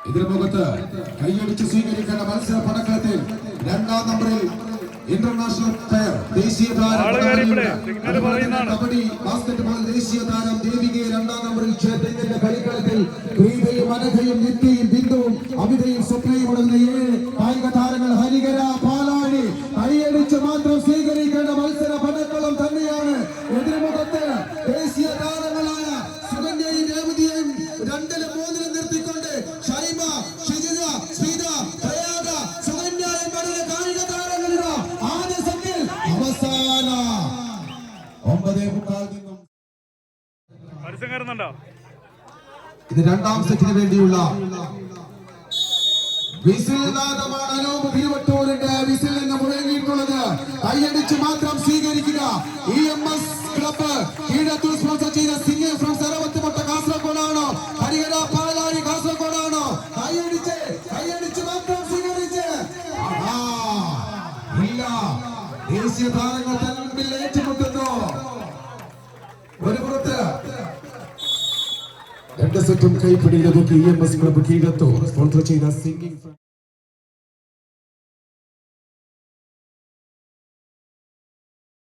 എതിർമുഖത്ത് കൈയടിച്ച് സ്വീകരിക്കേണ്ട മത്സര പടക്കളത്തിൽ രണ്ടാം നമ്പറിൽ ഇന്റർനാഷണൽ പ്ലെയർ ദേശീയ താരം കബഡി ബാസ്കറ്റ്ബോൾ ദേശീയ താരം ദേവികയെ രണ്ടാം നമ്പറിൽ ചേർത്തിന്റെ കളിക്കളത്തിൽ പ്രീതയും അനഘയും നിത്യയും ബിന്ദുവും അമിതയും സ്വപ്നയും അടങ്ങുന്ന 7 കായിക താരങ്ങൾ ഹരികര പാലാഴി കൈയടിച്ച് മാത്രം സ്വീകരിക്കേണ്ട മത്സര പടക്കളം തന്നെയാണ്. എതിർമുഖത്ത് ദേശീയ താരങ്ങളായ സുകന്യയും രേവതിയെയും 2-ലും 3-ലും നിർത്തിക്കൊണ്ട് ഷൈമ, ഷിജിത, സ്മിത, പ്രയാഗ, സുകന്യ എന്ന കായിക താരങ്ങളുടെ ആദ്യ സെറ്റിൽ അവസാന 9:45 നിന്നും ഇത് രണ്ടാം സെറ്റിന് വേണ്ടിയുള്ള വിസിൽ നാദമാണ്. അനൂപ് തിരുവട്ടൂരിന്റെ വിസിൽ നിന്ന് മുഴങ്ങിയിട്ടുള്ളത്. കൈയടിച്ച് മാത്രം സ്വീകരിക്കുക. EMS ക്ലബ്ബ് കീഴത്തൂർ സ്പോൺസർ ചെയ്ത സിംഗ് ഫ്രം സരവത്തുമുട്ട കാസർഗോഡാണോ ഹരിഹര പാലാഴി കാസർഗോഡാണോ? കൈയടിച്ച് മാത്രം സ്വീകരിച്ച് ഇല്ല. ദേശീയ താരങ്ങൾ തമ്മിൽ ഏറ്റുമുട്ടുന്നു. ഒരു പുറത്ത് 2 സെറ്റും കൈപ്പിടിയിലൊതുക്കി EMS ക്ലബ്ബ് കീഴത്തൂർ സ്പോൺസർ ചെയ്ത സിംഗിങ്